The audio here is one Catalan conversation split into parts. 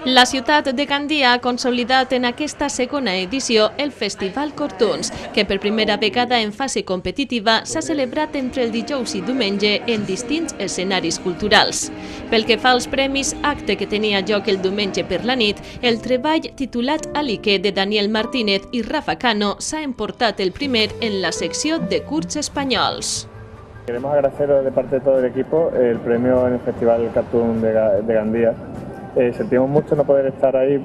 La ciutat de Gandia ha consolidat en aquesta segona edició el Festival Cortuns, que per primera vegada en fase competitiva s'ha celebrat entre el dijous i diumenge en distints escenaris culturals. Pel que fa als premis, acte que tenia lloc el diumenge per la nit, el treball titulat Alique de Daniel Martínez i Rafa Cano s'ha emportat el primer en la secció de curts espanyols. Queremos agradecer de parte de todo el equipo el premio en el Festival Cartoon de Gandía. Sentimos mucho no poder estar ahí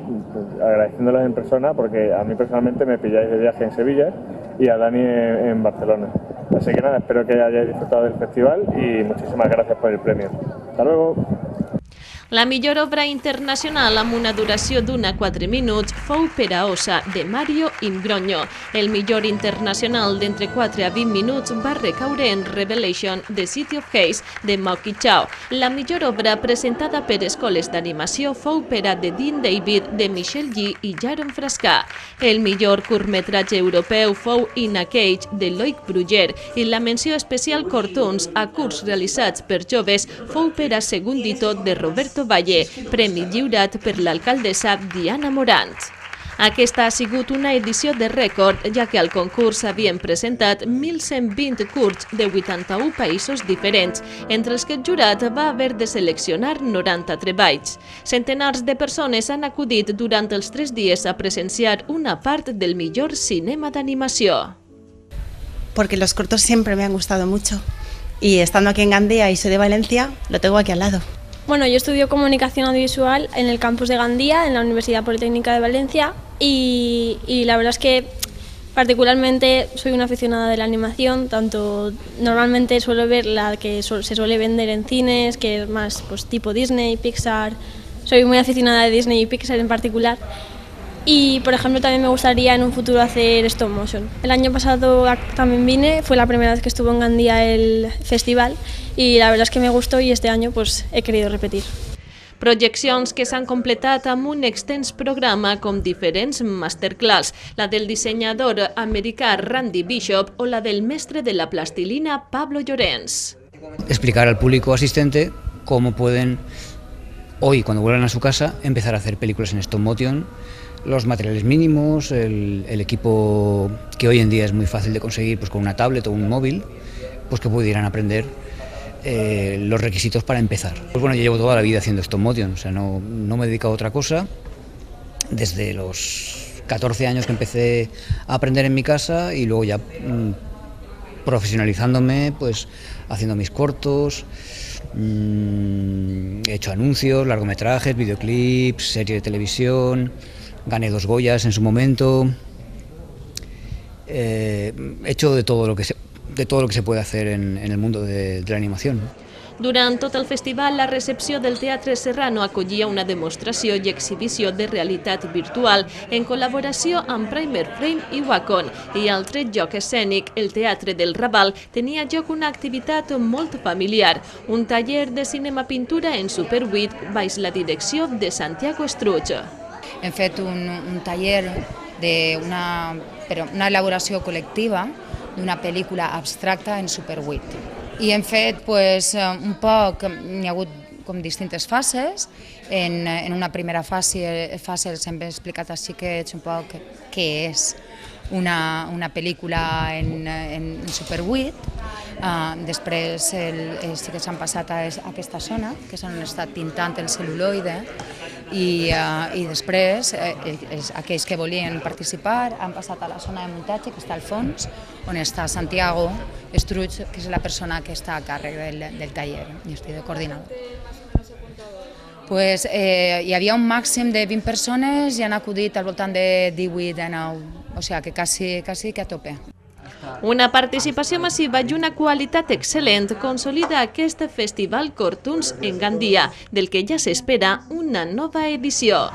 agradeciéndoles en persona porque a mí personalmente me pilláis de viaje en Sevilla y a Dani en Barcelona. Así que nada, espero que hayáis disfrutado del festival y muchísimas gracias por el premio. Hasta luego. La millor obra internacional amb una duració d'una 4 minuts fou Per a Ossa, de Mario Imbrogno. El millor internacional d'entre 4 a 20 minuts va recaure en Revelation, The City of Haze, de Mauki Chao. La millor obra presentada per escoles d'animació fou Per a The Dean David, de Michel Yi i Jaron Frascà. El millor curtmetratge europeu fou In a Cage, de Loic Bruguer, i la menció especial Cortuns a curts realitzats per joves fou Per a Segundito, de Roberto Valle, premi lliurat per l'alcaldessa Diana Morant. Aquesta ha sigut una edició de rècord, ja que al concurs s'havien presentat 1.120 curts de 81 països diferents, entre els que el jurat va haver de seleccionar 90 treballs. Centenars de persones han acudit durant els 3 dies a presenciar una part del millor cinema d'animació. Porque los cortos siempre me han gustado mucho y estando aquí en Gandía y soy de Valencia, lo tengo aquí al lado. Bueno, yo estudio comunicación audiovisual en el campus de Gandía, en la Universidad Politécnica de Valencia, y la verdad es que particularmente soy una aficionada de la animación. Tanto normalmente suelo ver la que se suele vender en cines, que es más pues, tipo Disney, Pixar. Soy muy aficionada de Disney y Pixar en particular. Y, por ejemplo, también me gustaría en un futuro hacer stop motion. El año pasado también vine, fue la primera vez que estuvo en Gandía el festival y la verdad es que me gustó y este año pues he querido repetir. Projeccions que s'han completat amb un extens programa com diferents masterclass, la del dissenyador americà Randy Bishop o la del mestre de la plastilina Pablo Llorens. Explicar al público asistente cómo pueden hoy, cuando vuelvan a su casa, empezar a hacer películas en stop motion, los materiales mínimos, el equipo que hoy en día es muy fácil de conseguir pues con una tablet o un móvil, pues que pudieran aprender los requisitos para empezar. Pues bueno, yo llevo toda la vida haciendo stop motion, o sea, no me he dedicado a otra cosa. Desde los 14 años que empecé a aprender en mi casa y luego ya profesionalizándome, pues haciendo mis cortos, he hecho anuncios, largometrajes, videoclips, series de televisión. Gané 2 Goyas en su momento. He hecho de todo lo que se puede hacer en el mundo de la animación. Durant tot el festival, la recepció del Teatre Serrano acollia una demostració i exhibició de realitat virtual en col·laboració amb Primer Frame i Wacom, i al tret lloc escènic, el Teatre del Raval, tenia lloc una activitat molt familiar, un taller de cinema-pintura en Super 8 baix la direcció de Santiago Estruch. Hem fet un taller una elaboració col·lectiva d'una pel·lícula abstracta en Super 8. I hem fet un poc, hi ha hagut com distintes fases. En una primera fase els hem explicat als xiquets un poc què és una pel·lícula en Super 8. Després els xiquets han passat a aquesta zona, que s'han estat pintant el cel·luloide, i després aquells que volien participar han passat a la zona de muntatge, que està al fons, on està Santiago Estruch, que és la persona que està a càrrec del taller. Jo estic de coordinador. Hi havia un màxim de 20 persones i han acudit al voltant de 18-19, o sigui que quasi que a tope. Una participació massiva i una qualitat excel·lent consolida aquest festival Cortuns en Gandia, del que ja s'espera una nova edició.